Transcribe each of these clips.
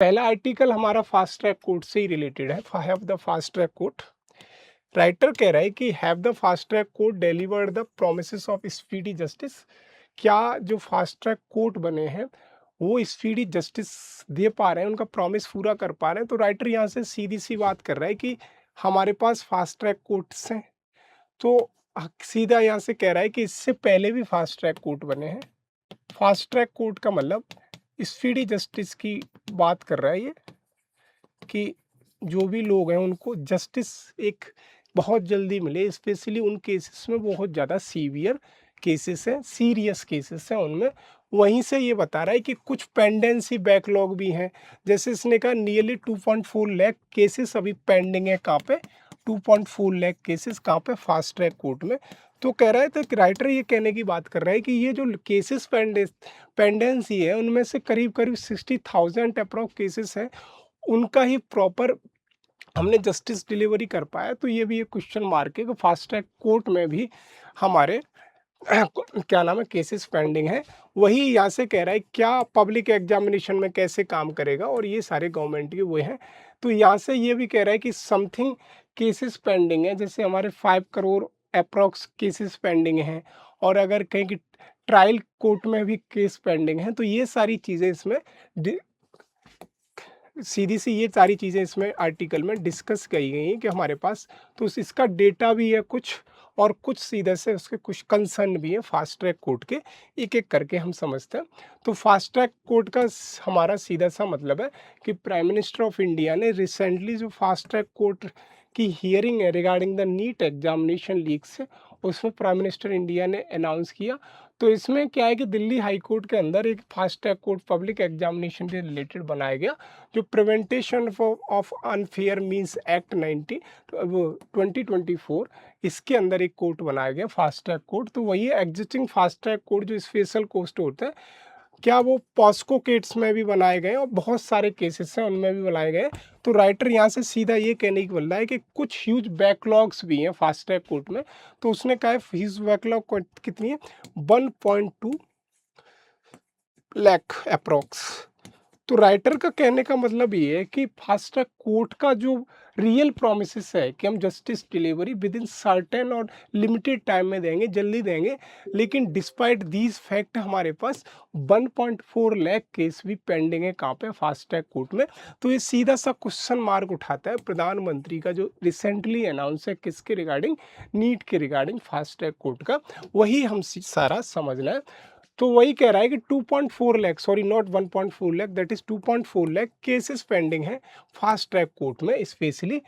पहला आर्टिकल हमारा fast track court से ही रिलेटेड है। Have the fast track court. Writer कह रहा है कि have the fast track court delivered the promises of speedy justice. क्या जो फास्ट ट्रैक कोर्ट बने हैं वो स्पीडी जस्टिस दे पा रहे हैं, उनका प्रॉमिस पूरा कर पा रहे हैं? तो राइटर यहाँ से सीधी सी बात कर रहा है कि हमारे पास फास्ट ट्रैक कोर्ट्स हैं। तो सीधा यहाँ से कह रहा है कि इससे पहले भी फास्ट ट्रैक कोर्ट बने हैं। फास्ट ट्रैक कोर्ट का मतलब स्पीडी जस्टिस की बात कर रहा है ये, कि जो भी लोग हैं उनको जस्टिस एक बहुत जल्दी मिले, स्पेशली उन केसेस में बहुत ज़्यादा सीवियर केसेस हैं, सीरियस केसेस हैं उनमें। वहीं से ये बता रहा है कि कुछ पेंडेंसी बैकलॉग भी हैं। जैसे इसने कहा नियरली 2.4 लाख केसेस अभी पेंडिंग है। कहाँ पे? 2.4 लाख केसेस कहाँ पे? फास्ट ट्रैक कोर्ट में। तो कह रहा है तो राइटर ये कहने की बात कर रहा है कि ये जो केसेस पेंडेंसी है उनमें से करीब करीब 60,000 अप्रॉक्स केसेस हैं, उनका ही प्रॉपर हमने जस्टिस डिलीवरी कर पाया। तो ये भी एक क्वेश्चन मार्क है कि फास्ट ट्रैक कोर्ट में भी हमारे क्या नाम है केसेस पेंडिंग है। वही यहाँ से कह रहा है क्या पब्लिक एग्जामिनेशन में कैसे काम करेगा, और ये सारे गवर्नमेंट के वो हैं। तो यहाँ से ये भी कह रहा है कि समथिंग केसेस पेंडिंग है, जैसे हमारे 5 करोड़ अप्रॉक्स केसेस पेंडिंग हैं, और अगर कहीं की ट्रायल कोर्ट में भी केस पेंडिंग है। तो ये सारी चीज़ें इसमें सीधी सी ये सारी चीज़ें इसमें आर्टिकल में डिस्कस की गई हैं कि हमारे पास तो इसका डेटा भी है कुछ, और कुछ सीधे से उसके कुछ कंसर्न भी है फास्ट ट्रैक कोर्ट के। एक एक करके हम समझते हैं। तो फास्ट ट्रैक कोर्ट का हमारा सीधा सा मतलब है कि प्राइम मिनिस्टर ऑफ इंडिया ने रिसेंटली जो फास्ट ट्रैक कोर्ट की हियरिंग है regarding the NEET examination leaks, उसमें प्राइम मिनिस्टर इंडिया ने अनाउंस किया। तो इसमें क्या है कि दिल्ली हाई कोर्ट के अंदर एक fast track court public examination से रिलेटेड बनाया गया, जो prevention of unfair means act 2024, इसके अंदर एक कोर्ट बनाया गया फास्ट ट्रैक कोर्ट। तो वही एग्जिस्टिंग फास्ट ट्रैक कोर्ट जो स्पेशल कोर्ट होते हैं, क्या वो पॉस्को केस में भी बनाए गए और बहुत सारे केसेस हैं उनमें भी बनाए गए। तो राइटर यहाँ से सीधा ये कहने की बोल रहा है कि कुछ ह्यूज बैकलॉग्स भी हैं फास्ट ट्रैक कोर्ट में। तो उसने कहा है ह्यूज बैकलॉग कितनी है? 1.2 लाख अप्रोक्स। तो राइटर का कहने का मतलब ये है कि फास्ट ट्रैक कोर्ट का जो रियल प्रोमिस है कि हम justice delivery with in certain और लिमिटेड टाइम में देंगे, जल्दी देंगे, लेकिन डिस्पाइट दीज फैक्ट हमारे पास 1.4 लाख केस भी पेंडिंग है। कहाँ पे? फास्ट ट्रैक कोर्ट में। तो ये सीधा सा क्वेश्चन मार्क उठाता है प्रधानमंत्री का जो रिसेंटली अनाउंस है किसके रिगार्डिंग? नीट के रिगार्डिंग फास्ट ट्रैक कोर्ट का। वही हम सारा समझना है। तो वही कह रहा है कि 2.4 lakh, sorry not 1.4 lakh, that is 2.4 lakh cases pending है फास्ट ट्रैक कोर्ट में स्पेशली।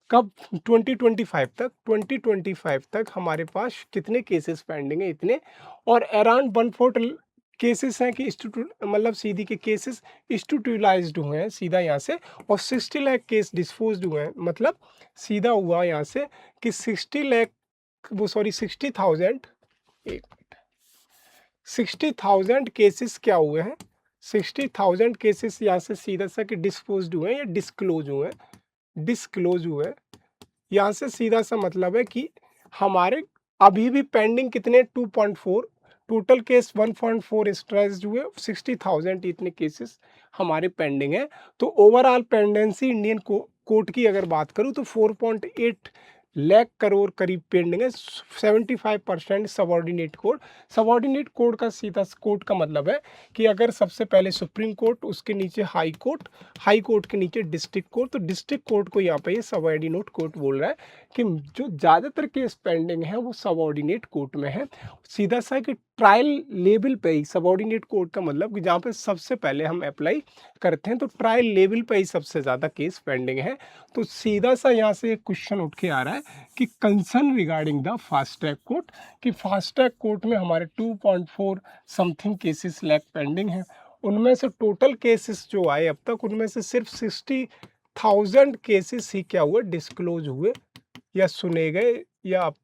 कब? 2025 तक हमारे पास कितने केसेस पेंडिंग है? इतने। और अराउंड 1/4 केसेस हैं कि मतलब सीधी के केसेस इंस्टीट्यूलाइज्ड हुए हैं सीधा यहाँ से, और 60 लाख केस डिस्पोज्ड हुए हैं। मतलब सीधा हुआ यहाँ से कि 60 लाख, वो सॉरी 60,000, 60,000 केसेस क्या हुए हैं? 60,000 केसेस यहाँ से सीधा सा कि डिस्पोज्ड हुए हैं या डिस्क्लोज हुए हैं? डिस्क्लोज हुए हैं। यहाँ से सीधा सा मतलब है कि हमारे अभी भी पेंडिंग कितने? 2.4। टोटल केस 1.4 स्ट्रेस्ड हुए, 60,000 इतने केसेस हमारे पेंडिंग है। तो ओवरऑल पेंडेंसी इंडियन कोर्ट की अगर बात करूँ तो 4.8 लाख करोड़ करीब पेंडिंग है। 75% सबॉर्डिनेट कोर्ट। सबॉर्डिनेट कोर्ट का सीधा कोर्ट का मतलब है कि अगर सबसे पहले सुप्रीम कोर्ट, उसके नीचे हाई कोर्ट, हाई कोर्ट के नीचे डिस्ट्रिक्ट कोर्ट, तो डिस्ट्रिक्ट कोर्ट को यहाँ पे ये सबॉर्डिनेट कोर्ट बोल रहा है कि जो ज़्यादातर केस पेंडिंग है वो सबॉर्डिनेट कोर्ट में है। सीधा सा कि ट्रायल लेवल पे ही सबॉर्डिनेट कोर्ट का मतलब कि जहाँ पे सबसे पहले हम अप्लाई करते हैं, तो ट्रायल लेवल पे ही सबसे ज़्यादा केस पेंडिंग है। तो सीधा सा यहाँ से एक क्वेश्चन उठ के आ रहा है कि concern regarding the fast track court, कि फास्ट ट्रैक कोर्ट में हमारे 2.4 समथिंग केसेस लैक पेंडिंग है। उनमें से टोटल केसेस जो आए अब तक, उनमें से सिर्फ 60,000 केसेस ही क्या हुए? डिस्क्लोज हुए या सुने गए, या अब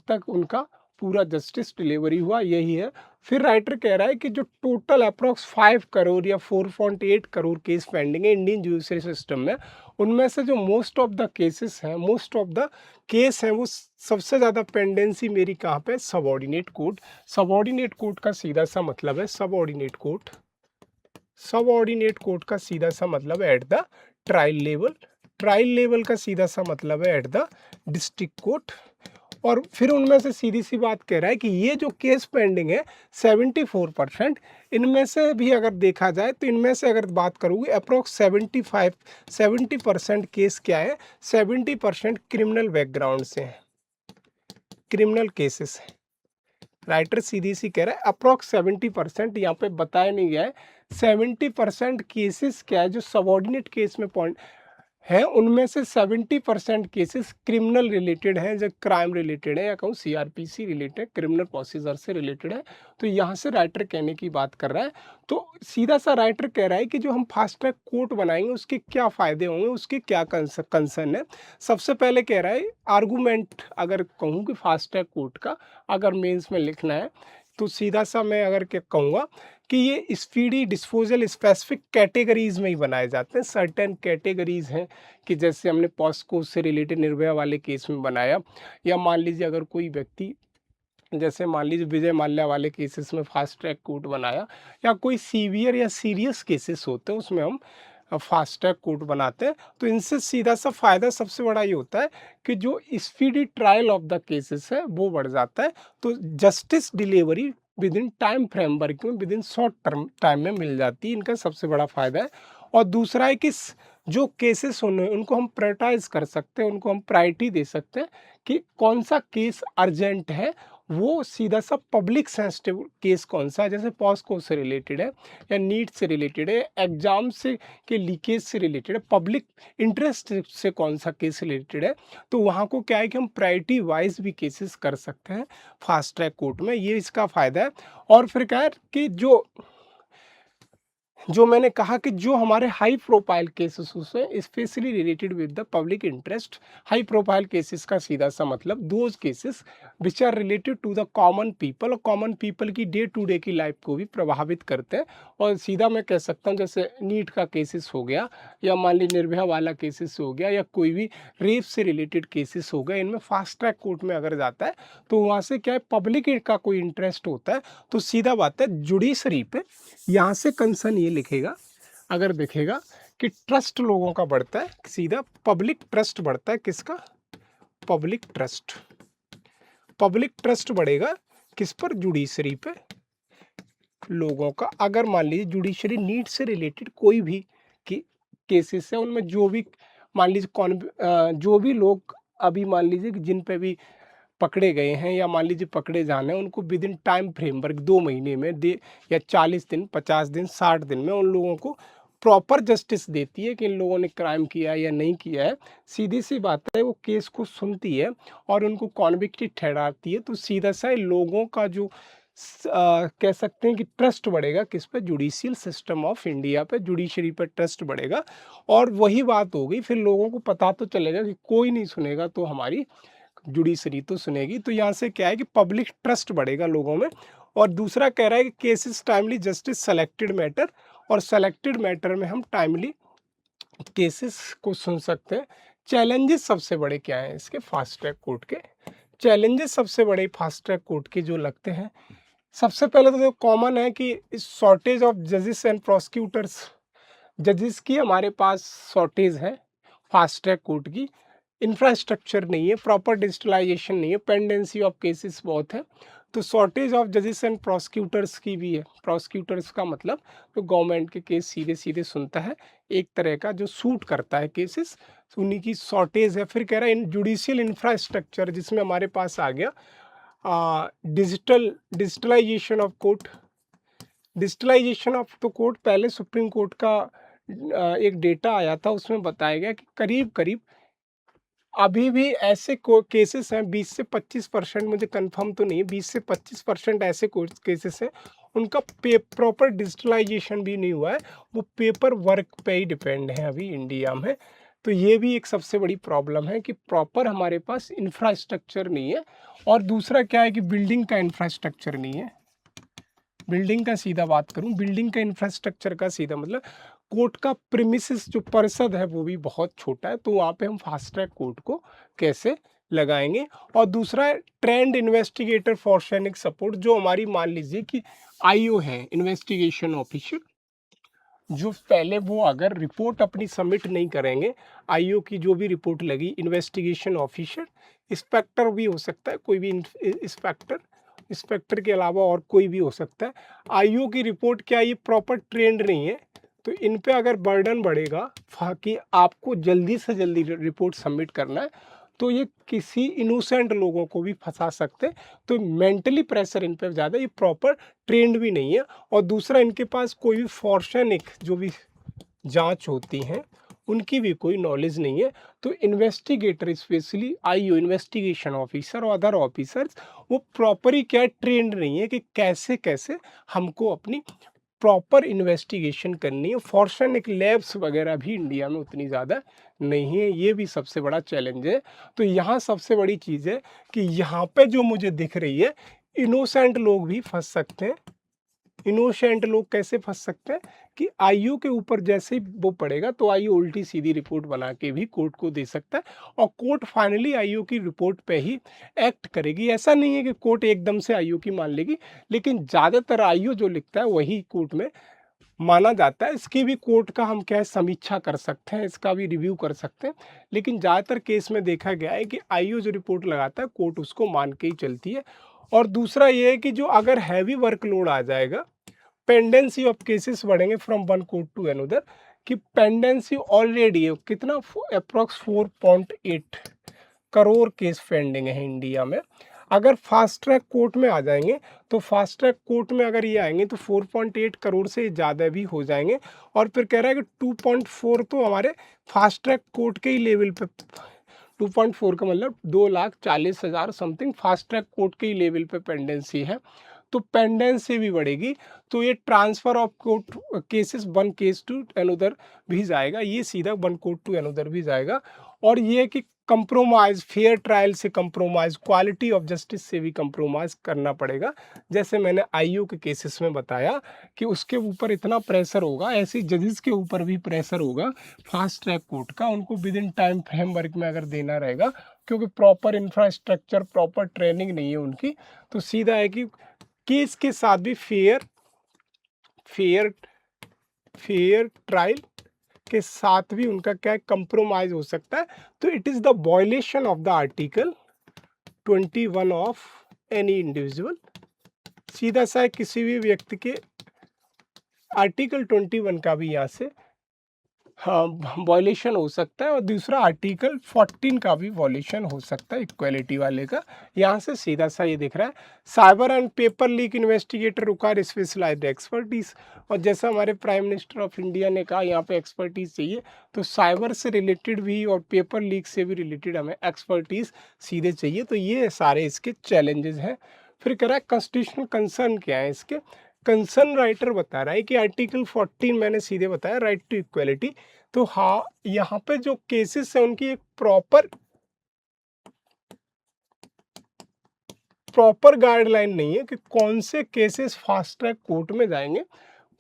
तक उनका पूरा जस्टिस डिलीवरी हुआ, यही है। फिर राइटर कह रहा है कि जो टोटल अप्रॉक्स 5 करोड़ या 4.8 करोड़ केस पेंडिंग है इंडियन जुडिशरी सिस्टम में, उनमें से जो मोस्ट ऑफ द केसेस हैं, मोस्ट ऑफ द केस हैं, वो सबसे ज़्यादा पेंडेंसी मेरी कहाँ पे? Subordinate court. सबॉर्डिनेट कोर्ट का सीधा सा मतलब है सबॉर्डिनेट कोर्ट। सबऑर्डिनेट कोर्ट का सीधा सा मतलब है at the trial level, trial level का सीधा सा मतलब है एट द डिस्ट्रिक्ट कोर्ट। और फिर उनमें से सीधी सी बात कह रहा है कि ये जो केस पेंडिंग है 74%, इनमें से भी अगर देखा जाए तो इनमें से अगर बात करूँगी अप्रोक्स 70% केस क्या है, 70% क्रिमिनल बैकग्राउंड से हैं, क्रिमिनल केसेस हैं। राइटर सीधी सी कह रहा है अप्रोक्स 70%, यहाँ पे बताया नहीं गया है 70% केसेस क्या है जो सबऑर्डिनेट केस में पॉइंट है, उनमें से 70% केसेस क्रिमिनल रिलेटेड हैं, जो क्राइम रिलेटेड है या कहूँ सीआरपीसी रिलेटेड, क्रिमिनल प्रोसीजर से रिलेटेड है। तो यहाँ से राइटर कहने की बात कर रहा है। तो सीधा सा राइटर कह रहा है कि जो हम फास्ट ट्रैक कोर्ट बनाएंगे उसके क्या फ़ायदे होंगे, उसके क्या कंसर्न है। सबसे पहले कह रहा है आर्गूमेंट, अगर कहूँ कि फास्ट ट्रैक कोर्ट का अगर मेंस में लिखना है तो सीधा सा मैं अगर क्या कहूँगा कि ये स्पीडी डिस्पोजल स्पेसिफिक कैटेगरीज में ही बनाए जाते हैं। सर्टेन कैटेगरीज हैं कि जैसे हमने पॉस्को से रिलेटेड निर्भया वाले केस में बनाया, या मान लीजिए अगर कोई व्यक्ति, जैसे मान लीजिए विजय माल्या वाले केसेस में फास्ट ट्रैक कोर्ट बनाया, या कोई सीवियर या सीरियस केसेस होते हैं उसमें हम फास्ट ट्रैक कोर्ट बनाते हैं। तो इनसे सीधा सा फ़ायदा सबसे बड़ा ये होता है कि जो speedy trial of the cases है वो बढ़ जाता है, तो justice delivery within time framework में within short term time में मिल जाती है, इनका सबसे बड़ा फ़ायदा है। और दूसरा है कि जो केसेस होने उनको हम प्रायोरिटाइज कर सकते हैं, उनको हम प्रायोरिटी दे सकते हैं कि कौन सा केस अर्जेंट है, वो सीधा सा पब्लिक सेंसिटिव केस कौन सा है, जैसे पॉस्को से रिलेटेड है या नीट से रिलेटेड है, एग्जाम से के लीकेज से रिलेटेड है, पब्लिक इंटरेस्ट से कौन सा केस रिलेटेड है, तो वहाँ को क्या है कि हम प्रायोरिटी वाइज भी केसेस कर सकते हैं फास्ट ट्रैक कोर्ट में, ये इसका फ़ायदा है। और फिर क्या है कि जो मैंने कहा कि जो हमारे हाई प्रोफाइल केसेस उसमें specially related with the public interest, high profile cases का सीधा सा मतलब those cases which are related to the common people, और कॉमन पीपल की डे टू डे की लाइफ को भी प्रभावित करते हैं। और सीधा मैं कह सकता हूँ जैसे नीट का केसेस हो गया, या मान ली निर्भया वाला केसेस हो गया, या कोई भी रेप से रिलेटेड केसेस हो गए, इनमें फास्ट ट्रैक कोर्ट में अगर जाता है तो वहाँ से क्या है पब्लिक का कोई इंटरेस्ट होता है, तो सीधा बात है जुडिशरी पे यहाँ से कंसर्न ये लिखेगा, अगर देखेगा कि ट्रस्ट लोगों का बढ़ता है, सीधा पब्लिक ट्रस्ट बढ़ता है, किसका, पब्लिक ट्रस्ट, पब्लिक ट्रस्ट बढ़ेगा किस पर, जुडिशरी पे लोगों का। अगर मान लीजिए जुडिशरी नीट से रिलेटेड कोई भी केसेस है, उनमें जो भी मान लीजिए जो भी लोग अभी मान लीजिए कि जिन पे भी पकड़े गए हैं या मान लीजिए पकड़े जाने हैं, उनको विद इन टाइम फ्रेमवर्क 2 महीने में दे, या 40 दिन, 50 दिन, 60 दिन में उन लोगों को प्रॉपर जस्टिस देती है कि इन लोगों ने क्राइम किया है या नहीं किया है। सीधी सी बात है वो केस को सुनती है और उनको कॉन्विक्टेड ठहराती है। तो सीधा सा लोगों का जो कह सकते हैं कि ट्रस्ट बढ़ेगा किस पे, जुडिशियल सिस्टम ऑफ इंडिया पे, जुडिशरी पे ट्रस्ट बढ़ेगा। और वही बात होगी, फिर लोगों को पता तो चलेगा कि कोई नहीं सुनेगा तो हमारी जुडिशरी तो सुनेगी। तो यहाँ से क्या है कि पब्लिक ट्रस्ट बढ़ेगा लोगों में। और दूसरा कह रहा है कि cases timely justice selected matter, और सेलेक्टेड मैटर में हम टाइमली केसेस को सुन सकते हैं। चैलेंजेस सबसे बड़े क्या हैं इसके फास्ट ट्रैक कोर्ट के, चैलेंजेस सबसे बड़े फास्ट ट्रैक कोर्ट के जो लगते हैं, सबसे पहले तो जो कॉमन है कि शॉर्टेज ऑफ जजेस एंड प्रोसिक्यूटर्स, जजेस की हमारे पास शॉर्टेज है फास्ट ट्रैक कोर्ट की, इंफ्रास्ट्रक्चर नहीं है, प्रॉपर डिजिटलाइजेशन नहीं है, पेंडेंसी ऑफ केसेस बहुत है, तो शॉर्टेज ऑफ जजेस एंड प्रोसिक्यूटर्स की भी है। प्रोसिक्यूटर्स का मतलब तो गवर्नमेंट के केस सीधे सीधे सुनता है, एक तरह का जो सूट करता है केसेस, उन्हीं की शॉर्टेज है। फिर कह रहा है इन जुडिशियल इंफ्रास्ट्रक्चर, जिसमें हमारे पास आ गया digitalization of court, digitalization of the court. पहले सुप्रीम कोर्ट का एक डेटा आया था, उसमें बताया गया कि करीब करीब अभी भी ऐसे केसेस हैं 20 से 25%, मुझे कंफर्म तो नहीं है, 20 से 25% ऐसे केसेस हैं उनका प्रॉपर डिजिटलाइजेशन भी नहीं हुआ है, वो पेपर वर्क पे ही डिपेंड है अभी इंडिया में। तो ये भी एक सबसे बड़ी प्रॉब्लम है कि प्रॉपर हमारे पास इंफ्रास्ट्रक्चर नहीं है। और दूसरा क्या है कि बिल्डिंग का इंफ्रास्ट्रक्चर नहीं है। बिल्डिंग का सीधा बात करूं, बिल्डिंग का इंफ्रास्ट्रक्चर का सीधा मतलब कोर्ट का प्रीमिसेस जो परिसद है वो भी बहुत छोटा है, तो वहाँ पे हम फास्ट ट्रैक कोर्ट को कैसे लगाएंगे। और दूसरा है ट्रेंड इन्वेस्टिगेटर फॉर सैनिक सपोर्ट, जो हमारी मान लीजिए कि आईओ है, इन्वेस्टिगेशन ऑफिसर, जो पहले वो अगर रिपोर्ट अपनी सबमिट नहीं करेंगे, आईओ की जो भी रिपोर्ट लगी, इन्वेस्टिगेशन ऑफिसर, इंस्पेक्टर भी हो सकता है, कोई भी इंस्पेक्टर के अलावा और कोई भी हो सकता है। आईओ की रिपोर्ट क्या ये प्रॉपर ट्रेंड नहीं है, तो इन पे अगर बर्डन बढ़ेगा कि आपको जल्दी से जल्दी रिपोर्ट सबमिट करना है, तो ये किसी इनोसेंट लोगों को भी फंसा सकते हैं। तो मेंटली प्रेशर इन पे ज़्यादा, ये प्रॉपर ट्रेंड भी नहीं है। और दूसरा, इनके पास कोई भी फॉरेंसिक जो भी जांच होती हैं उनकी भी कोई नॉलेज नहीं है। तो investigator, specially IO investigation officer और अदर ऑफिसर्स, वो प्रॉपरली क्या ट्रेंड नहीं है कि कैसे कैसे हमको अपनी प्रॉपर इन्वेस्टिगेशन करनी है। फॉरेंसिक लैब्स वगैरह भी इंडिया में उतनी ज़्यादा नहीं है, ये भी सबसे बड़ा चैलेंज है। तो यहाँ सबसे बड़ी चीज़ है कि यहाँ पे जो मुझे दिख रही है, इनोसेंट लोग भी फंस सकते हैं। इनोसेंट लोग कैसे फंस सकते हैं कि आईओ के ऊपर जैसे ही वो पड़ेगा तो आईओ उल्टी सीधी रिपोर्ट बना के भी कोर्ट को दे सकता है, और कोर्ट फाइनली आईओ की रिपोर्ट पे ही एक्ट करेगी। ऐसा नहीं है कि कोर्ट एकदम से आईओ की मान लेगी, लेकिन ज़्यादातर आईओ जो लिखता है वही कोर्ट में माना जाता है। इसकी भी कोर्ट का हम क्या है समीक्षा कर सकते हैं, इसका भी रिव्यू कर सकते हैं, लेकिन ज़्यादातर केस में देखा गया है कि आईओ जो रिपोर्ट लगाता है कोर्ट उसको मान के ही चलती है। और दूसरा ये है कि जो अगर हैवी वर्कलोड आ जाएगा, पेंडेंसी ऑफ केसेस बढ़ेंगे from one court to another, कि पेंडेंसी ऑलरेडी है कितना, अप्रॉक्स 4.8 करोड़ केस पेंडिंग है इंडिया में। अगर फास्ट ट्रैक कोर्ट में आ जाएंगे, तो फास्ट ट्रैक कोर्ट में अगर ये आएंगे तो 4.8 करोड़ से ज़्यादा भी हो जाएंगे। और फिर कह रहा है कि 2.4 तो हमारे फास्ट ट्रैक कोर्ट के ही लेवल पे, 2.4 का मतलब 2,40,000 समथिंग फास्ट ट्रैक कोर्ट के ही लेवल पे पेंडेंसी है। तो पेंडेंसी भी बढ़ेगी, तो ये transfer of court cases one case to another भी जाएगा, ये सीधा वन कोर्ट टू अनदर भी जाएगा। और ये कि कंप्रोमाइज, फेयर ट्रायल से कंप्रोमाइज, क्वालिटी ऑफ जस्टिस से भी कंप्रोमाइज करना पड़ेगा। जैसे मैंने आईओ के केसेस में बताया कि उसके ऊपर इतना प्रेशर होगा, ऐसे जजेस के ऊपर भी प्रेशर होगा फास्ट ट्रैक कोर्ट का, उनको विद इन टाइम फ्रेमवर्क में अगर देना रहेगा, क्योंकि प्रॉपर इंफ्रास्ट्रक्चर, प्रॉपर ट्रेनिंग नहीं है उनकी। तो सीधा है कि केस के साथ भी फेयर फेयर ट्रायल के साथ भी उनका क्या कंप्रोमाइज हो सकता है। तो it is the violation of the article 21 of any individual. सीधा सा है, किसी भी व्यक्ति के आर्टिकल 21 का भी यहाँ से वॉयलेशन हो सकता है, और दूसरा आर्टिकल 14 का भी वॉयलेशन हो सकता है, इक्वलिटी वाले का। यहाँ से सीधा सा ये दिख रहा है, cyber and paper leak investigator require specialized expertise. और जैसा हमारे प्राइम मिनिस्टर ऑफ इंडिया ने कहा यहाँ पे एक्सपर्टीज चाहिए, तो साइबर से रिलेटेड भी और पेपर लीक से भी रिलेटेड हमें एक्सपर्टीज सीधे चाहिए। तो ये सारे इसके चैलेंजेस हैं। फिर कह रहा है कॉन्स्टिट्यूशनल कंसर्न क्या है इसके। कंसर्न राइटर बता रहा है कि आर्टिकल 14 मैंने सीधे बताया, राइट टू इक्वलिटी। तो हाँ, यहाँ पे जो केसेस है उनकी एक प्रॉपर गाइडलाइन नहीं है कि कौन से केसेस फास्ट ट्रैक कोर्ट में जाएंगे,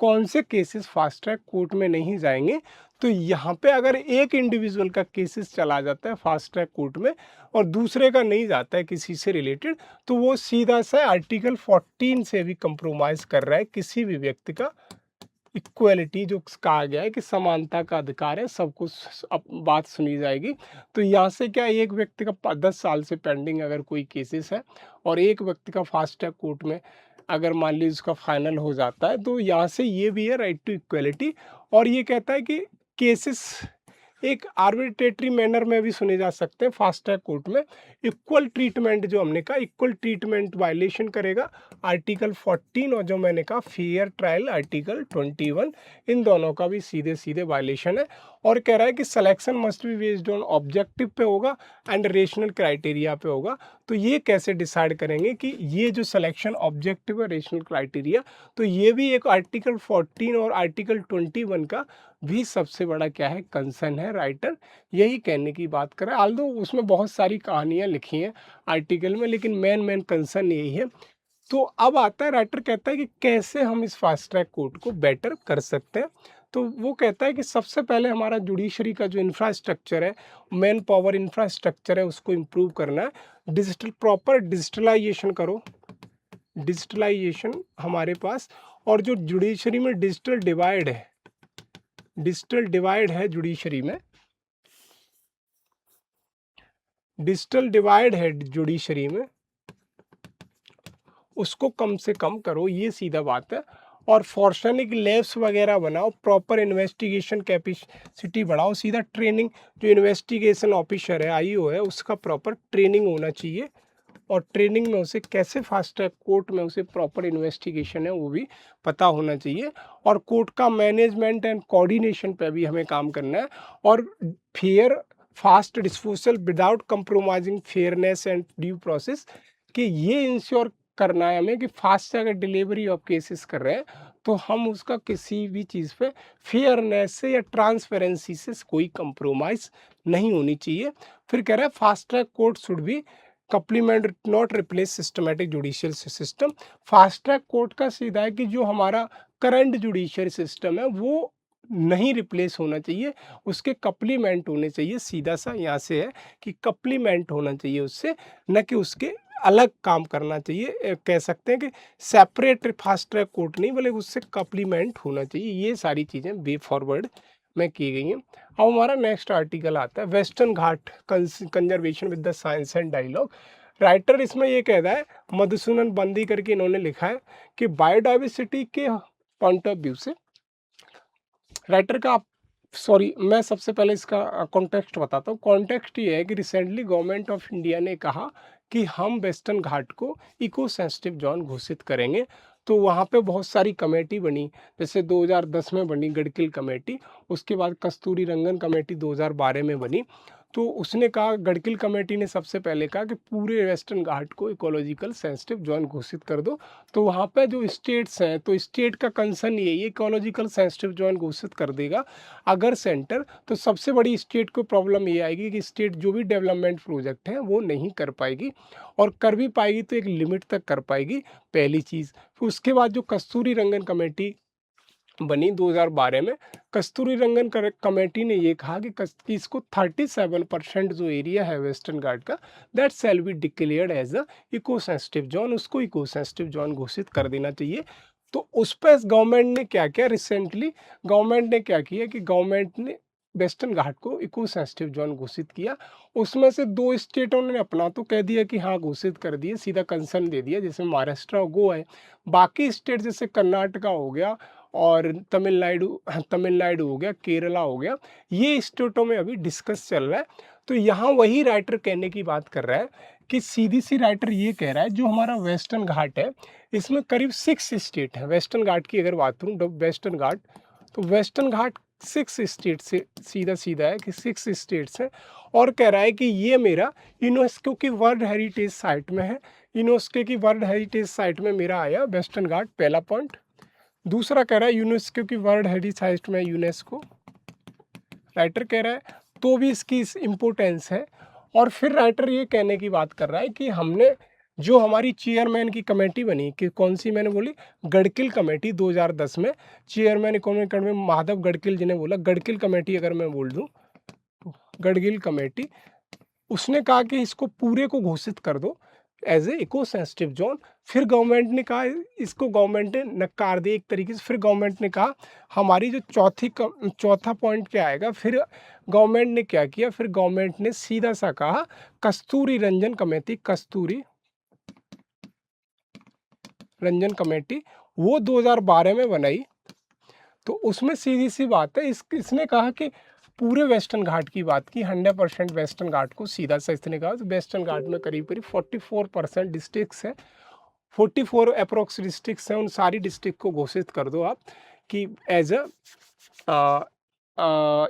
कौन से केसेस फास्ट ट्रैक कोर्ट में नहीं जाएंगे। तो यहाँ पे अगर एक इंडिविजुअल का केसेस चला जाता है फास्ट ट्रैक कोर्ट में और दूसरे का नहीं जाता है किसी से रिलेटेड, तो वो सीधा सा आर्टिकल 14 से भी कंप्रोमाइज कर रहा है किसी भी व्यक्ति का इक्वलिटी, जो कहा गया है कि समानता का अधिकार है, सबको बात सुनी जाएगी। तो यहाँ से क्या, एक व्यक्ति का 10 साल से पेंडिंग अगर कोई केसेस है और एक व्यक्ति का फास्ट ट्रैक कोर्ट में अगर मान लीजिए उसका फाइनल हो जाता है, तो यहाँ से ये भी है राइट टू इक्वलिटी। और ये कहता है कि केसेस एक आर्बिट्रेटरी मैनर में भी सुने जा सकते हैं फास्ट ट्रैक कोर्ट में। इक्वल ट्रीटमेंट, जो हमने कहा इक्वल ट्रीटमेंट वायलेशन करेगा आर्टिकल 14, और जो मैंने कहा फेयर ट्रायल आर्टिकल 21, इन दोनों का भी सीधे सीधे वायलेशन है। और कह रहा है कि selection must be based on objective पे होगा एंड रेशनल क्राइटेरिया पे होगा। तो ये कैसे डिसाइड करेंगे कि ये जो सिलेक्शन ऑब्जेक्टिव है, रेशनल क्राइटेरिया, तो ये भी एक आर्टिकल 14 और आर्टिकल 21 का भी सबसे बड़ा क्या है कंसर्न है। राइटर यही कहने की बात कर रहा है, आल्दो उसमें बहुत सारी कहानियां लिखी हैं आर्टिकल में, लेकिन मेन कंसर्न यही है। तो अब आता है, राइटर कहता है कि कैसे हम इस फास्ट ट्रैक कोर्ट को बेटर कर सकते हैं। तो वो कहता है कि सबसे पहले हमारा जुडिशरी का जो इंफ्रास्ट्रक्चर है, मैन पावर इंफ्रास्ट्रक्चर है, उसको इम्प्रूव करना है। प्रॉपर डिजिटलाइजेशन करो, डिजिटलाइजेशन हमारे पास। और जो जुडिशरी में डिजिटल डिवाइड है, डिजिटल डिवाइड है जुडिशरी में, डिजिटल डिवाइड है जुडिशरी में, उसको कम से कम करो, ये सीधा बात है। और फॉर्शनिक लैब्स वगैरह बनाओ, प्रॉपर इन्वेस्टिगेशन कैपेसिटी बढ़ाओ, सीधा ट्रेनिंग, जो इन्वेस्टिगेशन ऑफिसर है आईओ है उसका प्रॉपर ट्रेनिंग होना चाहिए, और ट्रेनिंग में उसे कैसे फास्ट ट्रैक कोर्ट में उसे प्रॉपर इन्वेस्टिगेशन है वो भी पता होना चाहिए। और कोर्ट का मैनेजमेंट एंड कोऑर्डिनेशन पे भी हमें काम करना है, और fair fast disposal without compromising fairness and due process, कि ये इंश्योर करना है हमें कि फास्ट अगर डिलीवरी ऑफ केसेस कर रहे हैं तो हम उसका किसी भी चीज़ पे फेयरनेस से या ट्रांसपेरेंसी से कोई कंप्रोमाइज़ नहीं होनी चाहिए। फिर कह रहा है fast track court should be complement not replace systematic judicial system. Fast track court का सीधा है कि जो हमारा करंट जुडिशियल सिस्टम है वो नहीं रिप्लेस होना चाहिए, उसके कप्लीमेंट होने चाहिए। सीधा सा यहाँ से है कि कप्लीमेंट होना चाहिए उससे, न कि उसके अलग काम करना चाहिए। कह सकते हैं कि सेपरेट फास्ट ट्रैक कोर्ट नहीं, बल्कि उससे कप्लीमेंट होना चाहिए। ये सारी चीज़ें वे फॉरवर्ड में की गई हैं। अब हमारा नेक्स्ट आर्टिकल आता है western Ghat conservation with the science and dialogue. Writer इसमें ये कह रहा है, मधुसूदन बंदी करके इन्होंने लिखा है कि बायोडाइवर्सिटी के पॉइंट ऑफ व्यू से राइटर का, सॉरी मैं सबसे पहले इसका कॉन्टेक्स्ट बताता हूँ। कॉन्टेक्स्ट ये है कि रिसेंटली गवर्नमेंट ऑफ इंडिया ने कहा कि हम वेस्टर्न घाट को इको सेंसिटिव जोन घोषित करेंगे। तो वहाँ पे बहुत सारी कमेटी बनी, जैसे 2010 में बनी गडकिल कमेटी, उसके बाद कस्तूरी रंगन कमेटी 2012 में बनी। तो उसने कहा, गडकिल कमेटी ने सबसे पहले कहा कि पूरे वेस्टर्न घाट को इकोलॉजिकल सेंसिटिव जोन घोषित कर दो। तो वहाँ पे जो स्टेट्स हैं, तो स्टेट का कंसर्न ये इकोलॉजिकल सेंसिटिव जोन घोषित कर देगा अगर सेंटर, तो सबसे बड़ी स्टेट को प्रॉब्लम ये आएगी कि स्टेट जो भी डेवलपमेंट प्रोजेक्ट हैं वो नहीं कर पाएगी, और कर भी पाएगी तो एक लिमिट तक कर पाएगी, पहली चीज़। फिर उसके बाद जो कस्तूरी रंगन कमेटी बनी 2012 में, कस्तूरी रंगन कमेटी ने ये कहा कि इसको 37% जो एरिया है वेस्टर्न घाट का, that shall be declared as a eco sensitive zone, उसको इको सेंसिटिव जोन घोषित कर देना चाहिए। तो उस पर गवर्नमेंट ने क्या किया, रिसेंटली गवर्नमेंट ने क्या किया कि गवर्नमेंट ने वेस्टर्न घाट को इको सेंसिटिव जोन घोषित किया। उसमें से 2 स्टेटों ने अपना तो कह दिया कि हाँ घोषित कर दिए, सीधा कंसर्न दे दिया, जैसे महाराष्ट्र और गोवा है। बाकी स्टेट जैसे कर्नाटका हो गया और तमिलनाडु हो गया, केरला हो गया, ये स्टेटों में अभी डिस्कस चल रहा है। तो यहाँ वही राइटर कहने की बात कर रहा है कि सीधी सी राइटर ये कह रहा है, जो हमारा वेस्टर्न घाट है इसमें करीब 6 स्टेट हैं। वेस्टर्न घाट की अगर बात करूँ, वेस्टर्न घाट, तो वेस्टर्न घाट 6 स्टेट से सीधा है कि 6 स्टेट्स हैं। और कह रहा है कि ये मेरा यूनेस्को की वर्ल्ड हेरिटेज साइट में है, यूनेस्को की वर्ल्ड हेरिटेज साइट में मेरा आया वेस्टर्न घाट, पहला पॉइंट। दूसरा कह रहा है यूनेस्को की वर्ल्ड हेरिटेज साइट में यूनेस्को, राइटर कह रहा है, तो भी इसकी इम्पोर्टेंस है। और फिर राइटर ये कहने की बात कर रहा है कि हमने जो हमारी चेयरमैन की कमेटी बनी, कि कौन सी मैंने बोली, गडकिल कमेटी 2010 में, चेयरमैन इकोनॉमिक में माधव गडकिल जी ने बोला, गडकिल कमेटी अगर मैं बोल दूँ, गडगिल कमेटी, उसने कहा कि इसको पूरे को घोषित कर दो as a eco sensitive zone. फिर गवर्नमेंट ने कहा, इसको गवर्नमेंट ने नकार दिया एक तरीके से। फिर गवर्नमेंट ने कहा हमारी जो चौथा पॉइंट क्या आएगा, फिर गवर्नमेंट ने क्या किया, फिर गवर्नमेंट ने सीधा सा कहा कस्तूरी रंजन कमेटी, कस्तूरी रंजन कमेटी, वो 2012 में बनाई। तो उसमें सीधी सी बात है, इसने कहा कि पूरे वेस्टर्न घाट की बात की, 100% वेस्टर्न घाट को सीधा सा इसने कहा। तो वेस्टर्न घाट में करीब 44% डिस्ट्रिक्ट्स हैं, 44 अप्रोक्स डिस्ट्रिक्ट्स हैं, उन सारी डिस्ट्रिक्ट को घोषित कर दो आप कि एज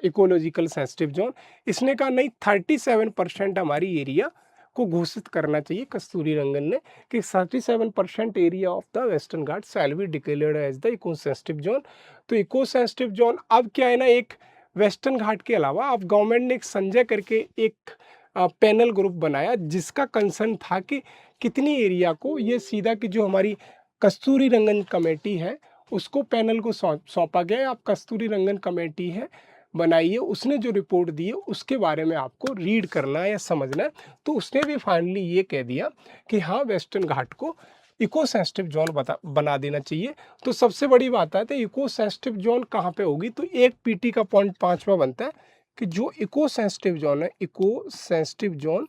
इकोलॉजिकल सेंसिटिव जोन। इसने कहा नहीं, 37% हमारी एरिया को घोषित करना चाहिए, कस्तूरी रंगन ने, कि 37% area of the western Ghat shall be declared as the eco sensitive zone. तो इको सेंसिटिव जोन अब क्या है ना, एक वेस्टर्न घाट के अलावा अब गवर्नमेंट ने एक संजय करके एक पैनल ग्रुप बनाया, जिसका कंसर्न था कि कितनी एरिया को, ये सीधा कि जो हमारी कस्तूरी रंगन कमेटी है उसको पैनल को सौंपा गया है। आप कस्तूरी रंगन कमेटी है बनाइए, उसने जो रिपोर्ट दी है उसके बारे में आपको रीड करना है या समझना है। तो उसने भी फाइनली ये कह दिया कि हाँ वेस्टर्न घाट को इको सेंसिटिव जोन बना देना चाहिए। तो सबसे बड़ी बात है तो इको सेंसिटिव जोन कहाँ पे होगी, तो एक पीटी का पॉइंट 5वां बनता है कि जो इको सेंसिटिव जोन है, इको सेंसिटिव जोन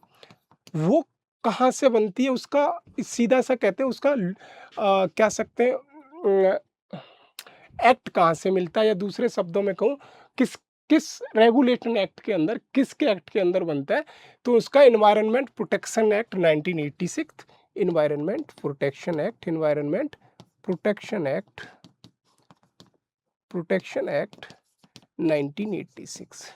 वो कहाँ से बनती है, उसका सीधा सा कहते हैं उसका कह सकते हैं एक्ट कहाँ से मिलता है, या दूसरे शब्दों में कहूँ किस किस रेगुलेटिंग एक्ट के अंदर, किसके एक्ट के अंदर बनता है, तो उसका environment protection act 1986, environment protection act, environment protection act 1986।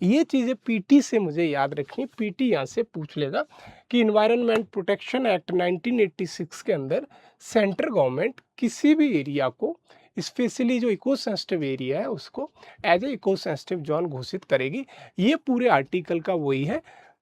ये चीज़ें पीटी से मुझे याद रखनी, पीटी यहाँ से पूछ लेगा कि इन्वायरमेंट प्रोटेक्शन एक्ट 1986 के अंदर सेंट्रल गवर्नमेंट किसी भी एरिया को, स्पेशली जो इको सेंसिटिव एरिया है उसको as a eco sensitive zone घोषित करेगी। ये पूरे आर्टिकल का वही है।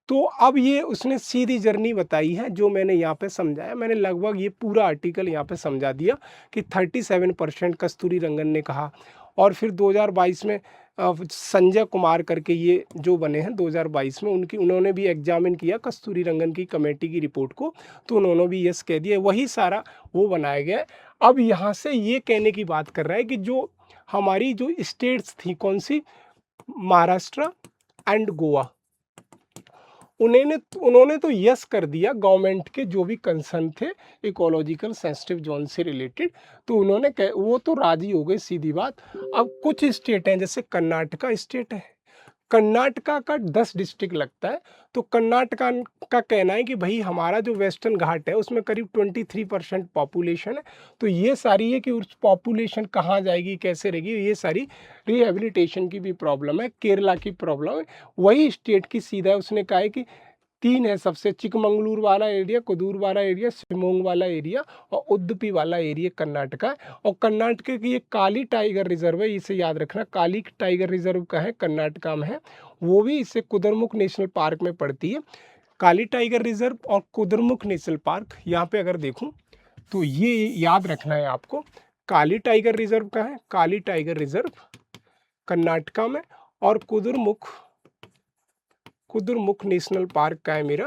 तो अब ये उसने सीधी जर्नी बताई है जो मैंने यहाँ पे समझाया, मैंने लगभग ये पूरा आर्टिकल यहाँ पे समझा दिया कि 37% कस्तूरी रंगन ने कहा। और फिर 2022 में संजय कुमार करके ये जो बने हैं 2022 में, उन्होंने भी एग्जामिन किया कस्तूरी रंगन की कमेटी की रिपोर्ट को, तो उन्होंने भी यस कह दिया, वही सारा वो बनाया गया है। अब यहाँ से ये कहने की बात कर रहा है कि जो हमारी जो स्टेट्स थी कौन सी, महाराष्ट्र एंड गोवा, उन्होंने तो यस कर दिया गवर्नमेंट के जो भी कंसर्न थे इकोलॉजिकल सेंसिटिव जोन से रिलेटेड, तो वो तो राजी हो गए, सीधी बात। अब कुछ स्टेट हैं जैसे कर्नाटका स्टेट है, कर्नाटका का 10 डिस्ट्रिक्ट लगता है, तो कर्नाटका का कहना है कि भाई हमारा जो वेस्टर्न घाट है उसमें करीब 23% पॉपुलेशन है, तो ये सारी है कि उस पॉपुलेशन कहाँ जाएगी, कैसे रहेगी, ये सारी रिहेबिलिटेशन की भी प्रॉब्लम है, केरला की प्रॉब्लम है। वही स्टेट की सीधा उसने कहा है कि 3 है सबसे, चिकमंगलूर वाला एरिया, कुदूर वाला एरिया, शिमोंग वाला एरिया और उडुपी वाला एरिया कर्नाटका है। और कर्नाटका की एक काली टाइगर रिजर्व है, इसे याद रखना, काली टाइगर रिजर्व का है, कर्नाटका में है, वो भी इसे कुद्रेमुख नेशनल पार्क में पड़ती है। काली टाइगर रिजर्व और कुद्रेमुख नेशनल पार्क, यहाँ पे अगर देखूँ तो ये याद रखना है आपको, काली टाइगर रिजर्व का है, काली टाइगर रिजर्व कर्नाटका में, और कुद्रेमुख नेशनल पार्क का है मेरा,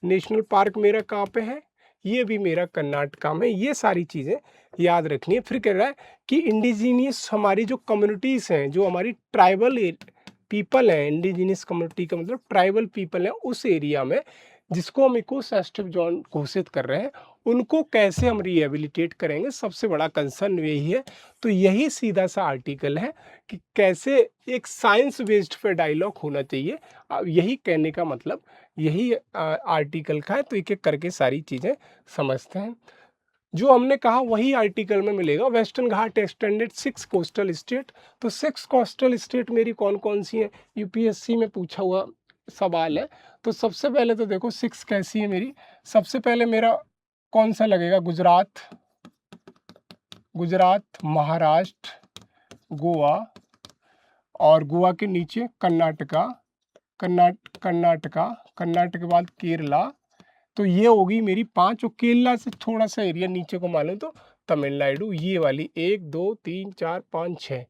नेशनल पार्क मेरा कहाँ पे है, ये भी मेरा कर्नाटका में। ये सारी चीज़ें याद रखनी है। फिर कह रहा है कि इंडिजीनियस हमारी जो कम्युनिटीज़ हैं, जो हमारी ट्राइबल पीपल हैं, इंडिजीनियस कम्युनिटी का मतलब ट्राइबल पीपल हैं उस एरिया में, जिसको हम इको सेंसिटिव जोन घोषित कर रहे हैं, उनको कैसे हम रिहेबिलिटेट करेंगे, सबसे बड़ा कंसर्न यही है। तो यही सीधा सा आर्टिकल है कि कैसे एक साइंस बेस्ड पे डायलॉग होना चाहिए। यही कहने का मतलब यही आर्टिकल का है। तो एक एक करके सारी चीज़ें समझते हैं। जो हमने कहा वही आर्टिकल में मिलेगा। वेस्टर्न घाट एक्सटेंडेड 6 कोस्टल स्टेट। तो 6 कोस्टल स्टेट मेरी कौन कौन सी हैं, यूपीएससी में पूछा हुआ सवाल है। तो सबसे पहले तो देखो 6 कैसी है मेरी। सबसे पहले मेरा कौन सा लगेगा, गुजरात, महाराष्ट्र, गोवा, और गोवा के नीचे कर्नाटका के बाद केरला। तो ये होगी मेरी 5, और केरला से थोड़ा सा एरिया नीचे को मालूम तो तमिलनाडु, ये वाली 1 2 3 4 5 6।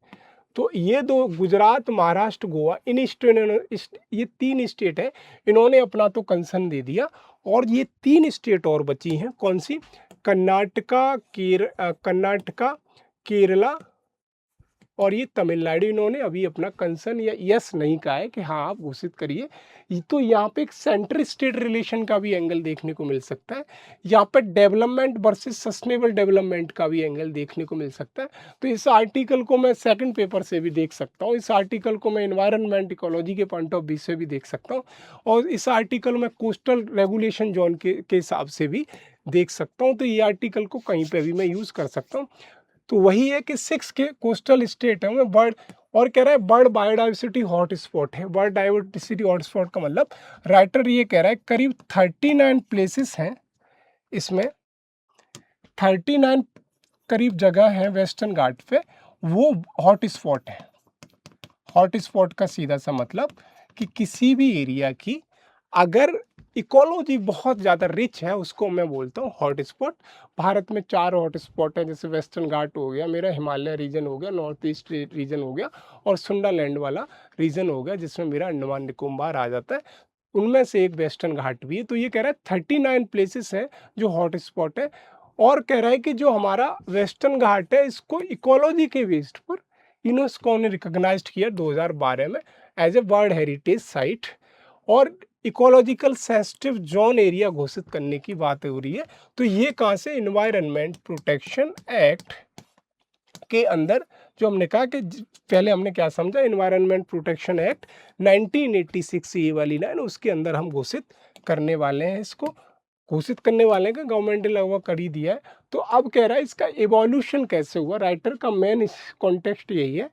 तो ये दो, गुजरात, महाराष्ट्र, गोवा, इन ये 3 स्टेट है, इन्होंने अपना तो कंसर्न दे दिया। और ये 3 स्टेट और बची हैं, कौन सी, कर्नाटका, केरला और ये तमिलनाडु, इन्होंने अभी अपना कंसर्न या यस नहीं कहा है कि हाँ आप घोषित करिए। तो यहाँ पे एक सेंटर स्टेट रिलेशन का भी एंगल देखने को मिल सकता है। यहाँ पे डेवलपमेंट वर्सेस सस्टेनेबल डेवलपमेंट का भी एंगल देखने को मिल सकता है। तो इस आर्टिकल को मैं सेकंड पेपर से भी देख सकता हूँ, इस आर्टिकल को मैं एनवायरनमेंट इकोलॉजी के पॉइंट ऑफ व्यू से भी देख सकता हूँ, और इस आर्टिकल में कोस्टल रेगुलेशन जोन के हिसाब से भी देख सकता हूँ। तो ये आर्टिकल को कहीं पर भी मैं यूज़ कर सकता हूँ। तो वही है कि 6 के कोस्टल स्टेट है में बर्ड, और कह रहा है बर्ड बायोडाइवर्सिटी हॉटस्पॉट है। बर्ड डाइवर्सिटी हॉटस्पॉट का मतलब राइटर ये कह रहा है करीब 39 प्लेसेस हैं, इसमें 39 करीब जगह है वेस्टर्न घाट पे, वो हॉटस्पॉट है। हॉटस्पॉट का सीधा सा मतलब कि किसी भी एरिया की अगर इकोलॉजी बहुत ज़्यादा रिच है, उसको मैं बोलता हूँ हॉटस्पॉट। भारत में 4 हॉटस्पॉट हैं, जैसे वेस्टर्न घाट हो गया, मेरा हिमालय रीजन हो गया, नॉर्थ ईस्ट रीजन हो गया, और सुंडालैंड वाला रीजन हो गया, जिसमें मेरा अंडमान निकोबार आ जाता है। उनमें से एक वेस्टर्न घाट भी है। तो ये कह रहा है 39 प्लेसेस हैं जो हॉटस्पॉट है, और कह रहा है कि जो हमारा वेस्टर्न घाट है इसको इकोलॉजी के बेस्ड पर यूनेस्को ने रिकॉग्नाइज्ड किया 2012 में as a world heritage site और इकोलॉजिकल सेंसिटिव जोन एरिया घोषित करने की बात हो रही है। तो ये कहाँ से, एनवायरनमेंट प्रोटेक्शन एक्ट के अंदर, जो हमने कहा कि पहले हमने क्या समझा, एनवायरनमेंट प्रोटेक्शन एक्ट 1986 ये वाली लाइन, उसके अंदर हम घोषित करने वाले हैं, इसको घोषित करने वाले हैं कि गवर्नमेंट ने लगभग कर ही दिया है। तो अब कह रहा है इसका एवोल्यूशन कैसे हुआ। राइटर का मेन इस कॉन्टेक्स्ट यही है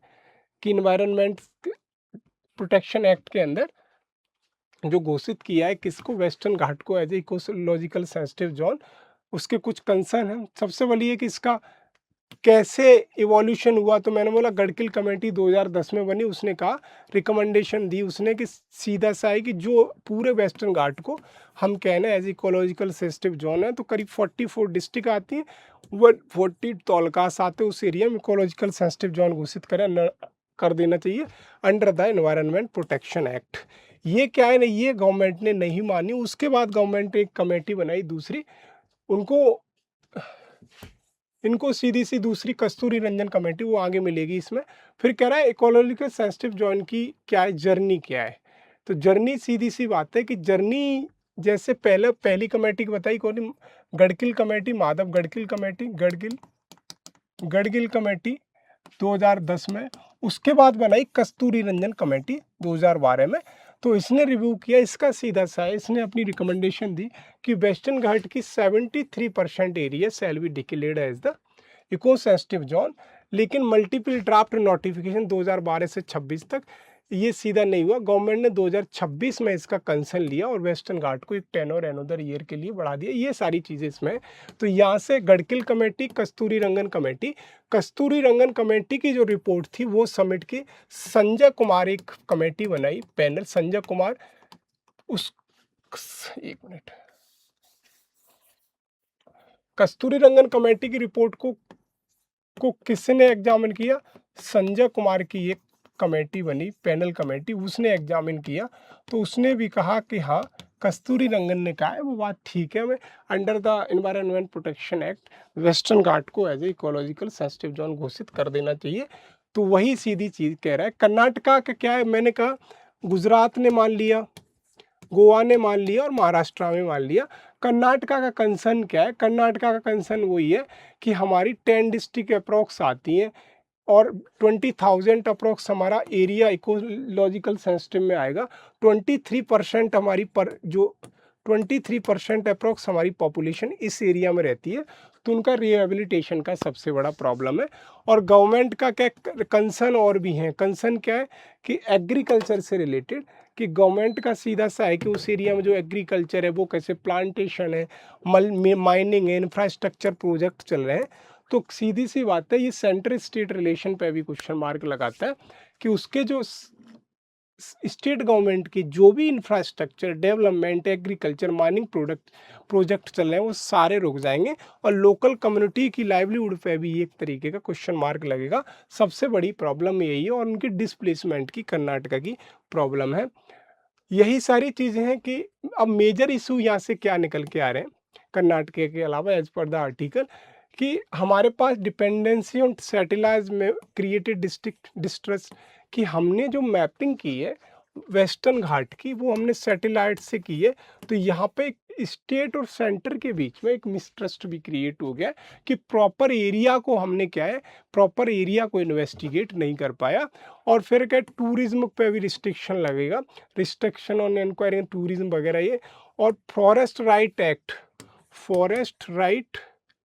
कि इन्वायरमेंट प्रोटेक्शन एक्ट के अंदर जो घोषित किया है किसको, वेस्टर्न घाट को as a ecological sensitive zone, उसके कुछ कंसर्न हैं। सबसे बड़ी है कि इसका कैसे इवोल्यूशन हुआ। तो मैंने बोला गडकिल कमेटी 2010 में बनी, उसने कहा, रिकमेंडेशन दी उसने कि सीधा सा है कि जो पूरे वेस्टर्न घाट को हम कहना एज इकोलॉजिकल सेंसिटिव जोन है, तो करीब 44 डिस्ट्रिक्ट आती हैं, 140 तालुकास आते हैं, उस एरिया में इकोलॉजिकल सेंसिटिव जोन घोषित कर देना चाहिए under the environment protection act. ये क्या है ना, ये गवर्नमेंट ने नहीं मानी। उसके बाद गवर्नमेंट ने एक कमेटी बनाई दूसरी, इनको सीधी सी दूसरी कस्तूरी रंजन कमेटी, वो आगे मिलेगी इसमें। फिर कह रहा है इकोलॉजिकल सेंसिटिव जोन की क्या है, जर्नी क्या है। तो जर्नी सीधी सी बात है कि जर्नी जैसे पहली कमेटी की बताई कौन, Gadgil committee, Madhav Gadgil committee, Gadgil committee 2010 में। उसके बाद बनाई कस्तूरी रंजन कमेटी 2012 में। तो इसने रिव्यू किया, इसका सीधा सा है, इसने अपनी रिकमेंडेशन दी कि वेस्टर्न घाट की 73% area shall be declared as the eco sensitive zone. लेकिन मल्टीपल ड्राफ्ट नोटिफिकेशन 2012 से 26 तक ये सीधा नहीं हुआ। गवर्नमेंट ने 2026 में इसका कंसर्न लिया और वेस्टर्न घाट को एक 10 और अनदर ईयर के लिए बढ़ा दिया। ये सारी चीज़ें इसमें। तो यहाँ से गडकिल कमेटी, कस्तूरी रंगन कमेटी की जो रिपोर्ट थी वो सबमिट की। संजय कुमार एक कमेटी बनाई, पैनल, संजय कुमार, एक मिनट, कस्तूरी रंगन कमेटी की रिपोर्ट को किसने एग्जामिन किया, संजय कुमार की एक कमेटी बनी, पैनल कमेटी, उसने एग्जामिन किया। तो उसने भी कहा कि हाँ, कस्तूरी रंगन ने कहा है वो बात ठीक है, हमें under the environment protection act western Ghat को as a ecological sensitive zone घोषित कर देना चाहिए। तो वही सीधी चीज़ कह रहा है। कर्नाटका का क्या है, मैंने कहा गुजरात ने मान लिया, गोवा ने मान लिया और महाराष्ट्र में मान लिया। कर्नाटका का कंसर्न क्या है, कर्नाटका का कंसर्न वही है कि हमारी 10 डिस्ट्रिक्ट अप्रोक्स आती हैं और 20,000 अप्रोक्स हमारा एरिया इकोलॉजिकल सेंसिटिव में आएगा। 23% हमारी 23% अप्रोक्स हमारी पॉपुलेशन इस एरिया में रहती है। तो उनका रिहेबिलिटेशन का सबसे बड़ा प्रॉब्लम है। और गवर्नमेंट का क्या कंसर्न और भी है। कंसर्न क्या है कि एग्रीकल्चर से रिलेटेड, कि गवर्नमेंट का सीधा सा है कि उस एरिया में जो एग्रीकल्चर है वो कैसे, प्लांटेशन है, माइनिंग है, इंफ्रास्ट्रक्चर प्रोजेक्ट चल रहे हैं। तो सीधी सी बात है, ये सेंट्रल स्टेट रिलेशन पे भी क्वेश्चन मार्क लगाता है कि उसके जो स्टेट गवर्नमेंट की जो भी infrastructure development, agriculture, mining project चल रहे हैं वो सारे रुक जाएंगे और लोकल कम्युनिटी की लाइवलीहुड पे भी एक तरीके का क्वेश्चन मार्क लगेगा। सबसे बड़ी प्रॉब्लम यही है। और उनकी डिस्प्लेसमेंट की कर्नाटका की प्रॉब्लम है। यही सारी चीज़ें हैं कि अब मेजर इशू यहाँ से क्या निकल के आ रहे हैं कर्नाटक के अलावा, एज पर द आर्टिकल, कि हमारे पास डिपेंडेंसी ऑन सैटेलाइट में क्रिएटेड डिस्ट्रेस, कि हमने जो मैपिंग की है वेस्टर्न घाट की वो हमने सैटेलाइट से की है। तो यहाँ पे स्टेट और सेंटर के बीच में एक मिसट्रस्ट भी क्रिएट हो गया कि प्रॉपर एरिया को हमने क्या है, प्रॉपर एरिया को इन्वेस्टिगेट नहीं कर पाया। और फिर क्या, टूरिज्म पे भी रिस्ट्रिक्शन लगेगा, रिस्ट्रिक्शन ऑन इंक्वायरी टूरिज्म वगैरह ये। और फॉरेस्ट राइट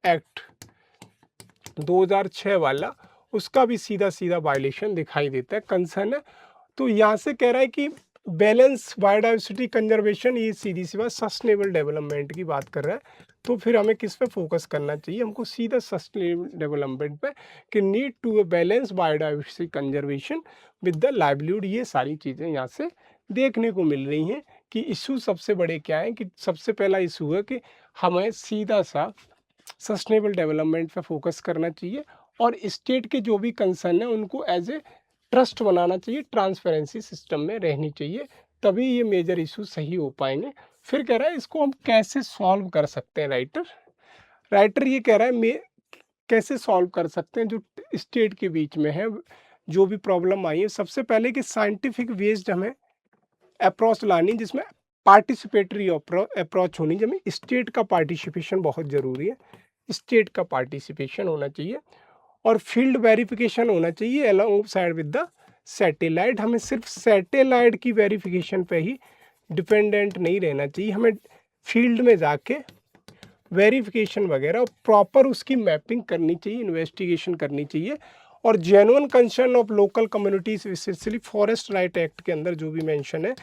एक्ट 2006 वाला, उसका भी सीधा सीधा वायलेशन दिखाई देता है, कंसर्न है। तो यहाँ से कह रहा है कि बैलेंस, बायोडाइवर्सिटी कंजर्वेशन, ये सीधी सी बात सस्टेनेबल डेवलपमेंट की बात कर रहा है। तो फिर हमें किस पे फोकस करना चाहिए, हमको सीधा सस्टेनेबल डेवलपमेंट पे, कि need to balance biodiversity conservation with the livelihood. ये सारी चीज़ें यहाँ से देखने को मिल रही हैं कि इशू सबसे बड़े क्या हैं। कि सबसे पहला इशू है कि हमें सीधा सा सस्टेनेबल डेवलपमेंट पे फोकस करना चाहिए और स्टेट के जो भी कंसर्न है उनको एज ए ट्रस्ट बनाना चाहिए, ट्रांसपेरेंसी सिस्टम में रहनी चाहिए, तभी ये मेजर इशू सही हो पाएंगे। फिर कह रहा है इसको हम कैसे सॉल्व कर सकते हैं। राइटर ये कह रहा है मैं कैसे सॉल्व कर सकते हैं जो स्टेट के बीच में है, जो भी प्रॉब्लम आई है। सबसे पहले कि साइंटिफिक बेस्ड हमें अप्रोच लानी, जिसमें पार्टिसिपेटरी अप्रोच होनी, जिसमें स्टेट का पार्टिसिपेशन बहुत ज़रूरी है, स्टेट का पार्टिसिपेशन होना चाहिए और फील्ड वेरिफिकेशन होना चाहिए along side with the satellite. हमें सिर्फ सैटेलाइट की वेरिफिकेशन पे ही डिपेंडेंट नहीं रहना चाहिए, हमें फील्ड में जाके वेरिफिकेशन वगैरह और प्रॉपर उसकी मैपिंग करनी चाहिए, इन्वेस्टिगेशन करनी चाहिए। और genuine concern of local communities, specially forest right act के अंदर जो भी मेंशन है,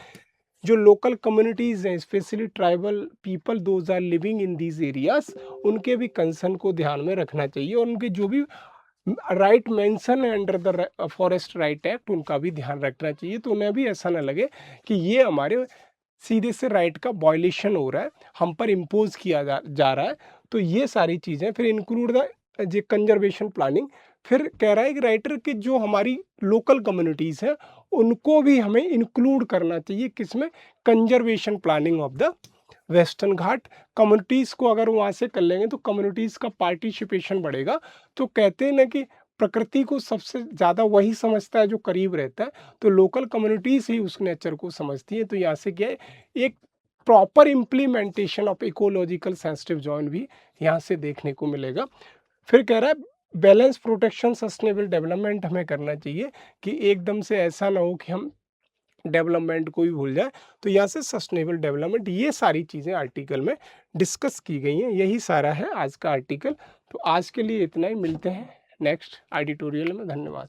जो लोकल कम्युनिटीज़ हैं specially tribal people those are living in these areas, उनके भी कंसर्न को ध्यान में रखना चाहिए और उनके जो भी राइट मेंशन है under the forest right act उनका भी ध्यान रखना चाहिए। तो उन्हें भी ऐसा ना लगे कि ये हमारे सीधे से राइट का वायलेशन हो रहा है, हम पर इम्पोज किया जा रहा है। तो ये सारी चीज़ें फिर include the J conservation planning. फिर कह रहा है कि राइटर कि जो हमारी लोकल कम्युनिटीज़ हैं उनको भी हमें इंक्लूड करना चाहिए, किसमें, conservation planning of the western Ghat. Communities को अगर वहाँ से कर लेंगे तो कम्युनिटीज़ का पार्टिसिपेशन बढ़ेगा। तो कहते हैं ना कि प्रकृति को सबसे ज़्यादा वही समझता है जो करीब रहता है, तो लोकल कम्युनिटीज़ ही उस नेचर को समझती है। तो यहाँ से क्या है, एक proper implementation of ecological sensitive zone भी यहाँ से देखने को मिलेगा। फिर कह रहा है बैलेंस प्रोटेक्शन सस्टेनेबल डेवलपमेंट हमें करना चाहिए कि एकदम से ऐसा ना हो कि हम डेवलपमेंट को भी भूल जाए। तो यहाँ से सस्टेनेबल डेवलपमेंट, ये सारी चीज़ें आर्टिकल में डिस्कस की गई हैं। यही सारा है आज का आर्टिकल। तो आज के लिए इतना ही, मिलते हैं नेक्स्ट एडिटोरियल में। धन्यवाद।